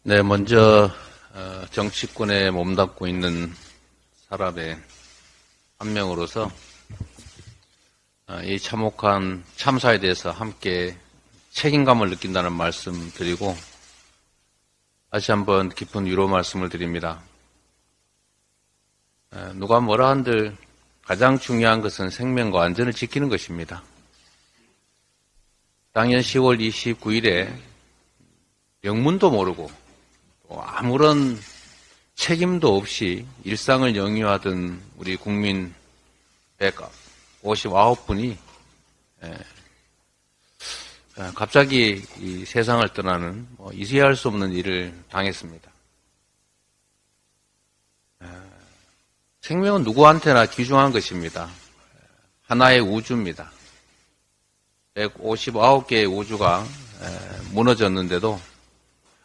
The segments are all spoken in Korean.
네, 먼저 정치권에 몸담고 있는 사람의 한 명으로서 이 참혹한 참사에 대해서 함께 책임감을 느낀다는 말씀 드리고 다시 한번 깊은 위로 말씀을 드립니다. 누가 뭐라 한들 가장 중요한 것은 생명과 안전을 지키는 것입니다. 작년 10월 29일에 영문도 모르고 아무런 책임도 없이 일상을 영위하던 우리 국민 159분이 갑자기 이 세상을 떠나는 이해할 수 없는 일을 당했습니다. 생명은 누구한테나 귀중한 것입니다. 하나의 우주입니다. 159개의 우주가 무너졌는데도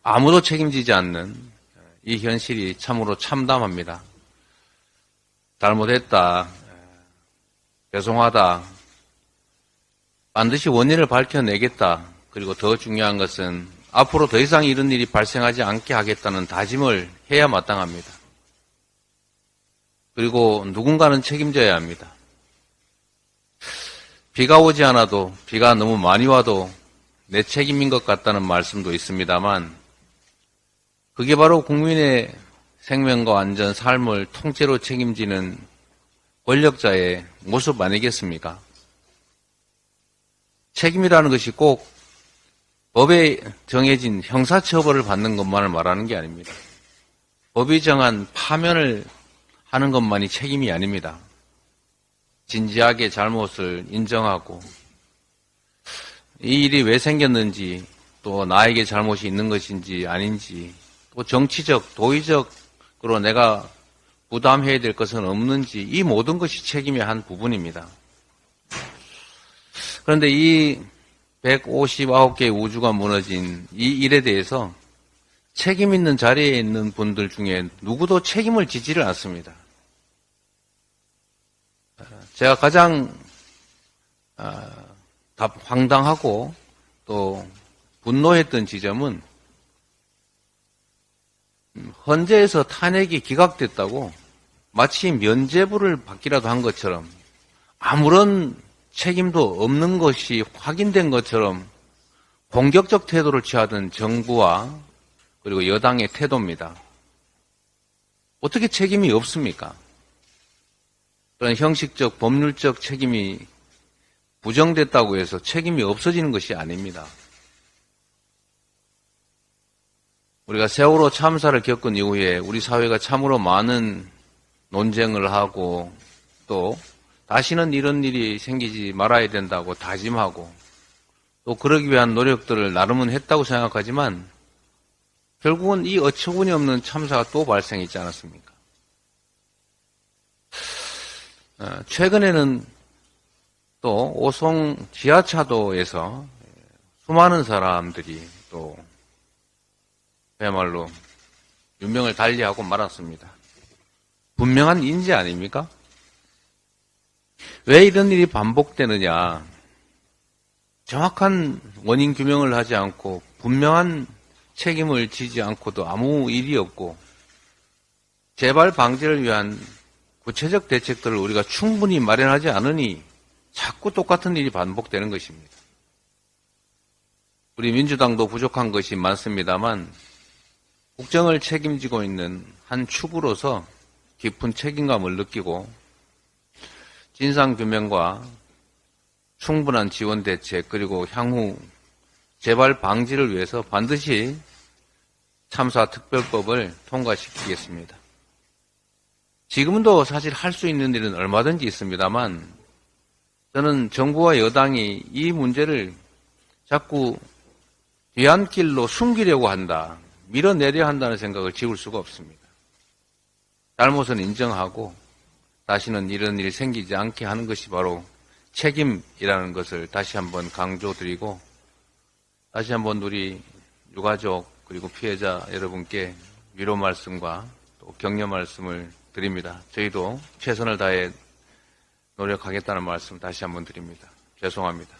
아무도 책임지지 않는 이 현실이 참으로 참담합니다. 잘못했다, 죄송하다, 반드시 원인을 밝혀내겠다, 그리고 더 중요한 것은 앞으로 더 이상 이런 일이 발생하지 않게 하겠다는 다짐을 해야 마땅합니다. 그리고 누군가는 책임져야 합니다. 비가 오지 않아도, 비가 너무 많이 와도 내 책임인 것 같다는 말씀도 있습니다만 그게 바로 국민의 생명과 안전, 삶을 통째로 책임지는 권력자의 모습 아니겠습니까? 책임이라는 것이 꼭 법에 정해진 형사처벌을 받는 것만을 말하는 게 아닙니다. 법이 정한 파면을 하는 것만이 책임이 아닙니다. 진지하게 잘못을 인정하고 이 일이 왜 생겼는지, 또 나에게 잘못이 있는 것인지 아닌지, 또 정치적, 도의적으로 내가 부담해야 될 것은 없는지, 이 모든 것이 책임의 한 부분입니다. 그런데 이 159개의 우주가 무너진 이 일에 대해서 책임 있는 자리에 있는 분들 중에 누구도 책임을 지지를 않습니다. 제가 가장 황당하고 또 분노했던 지점은 헌재에서 탄핵이 기각됐다고 마치 면죄부를 받기라도 한 것처럼 아무런 책임도 없는 것이 확인된 것처럼 공격적 태도를 취하던 정부와 그리고 여당의 태도입니다. 어떻게 책임이 없습니까? 그런 형식적, 법률적 책임이 부정됐다고 해서 책임이 없어지는 것이 아닙니다. 우리가 세월호 참사를 겪은 이후에 우리 사회가 참으로 많은 논쟁을 하고 또 다시는 이런 일이 생기지 말아야 된다고 다짐하고 또 그러기 위한 노력들을 나름은 했다고 생각하지만 결국은 이 어처구니 없는 참사가 또 발생했지 않았습니까? 최근에는 또 오송 지하차도에서 수많은 사람들이 또 그야말로 윤명을 달리하고 말았습니다. 분명한 인재 아닙니까? 왜 이런 일이 반복되느냐? 정확한 원인 규명을 하지 않고 분명한 책임을 지지 않고도 아무 일이 없고 재발 방지를 위한 구체적 대책들을 우리가 충분히 마련하지 않으니 자꾸 똑같은 일이 반복되는 것입니다. 우리 민주당도 부족한 것이 많습니다만 국정을 책임지고 있는 한 축으로서 깊은 책임감을 느끼고 진상규명과 충분한 지원 대책 그리고 향후 재발 방지를 위해서 반드시 참사 특별법을 통과시키겠습니다. 지금도 사실 할 수 있는 일은 얼마든지 있습니다만 저는 정부와 여당이 이 문제를 자꾸 뒤안길로 숨기려고 한다, 밀어내려 한다는 생각을 지울 수가 없습니다. 잘못은 인정하고 다시는 이런 일이 생기지 않게 하는 것이 바로 책임이라는 것을 다시 한번 강조드리고 다시 한번 우리 유가족 그리고 피해자 여러분께 위로 말씀과 또 격려 말씀을 드립니다. 저희도 최선을 다해 노력하겠다는 말씀 다시 한번 드립니다. 죄송합니다.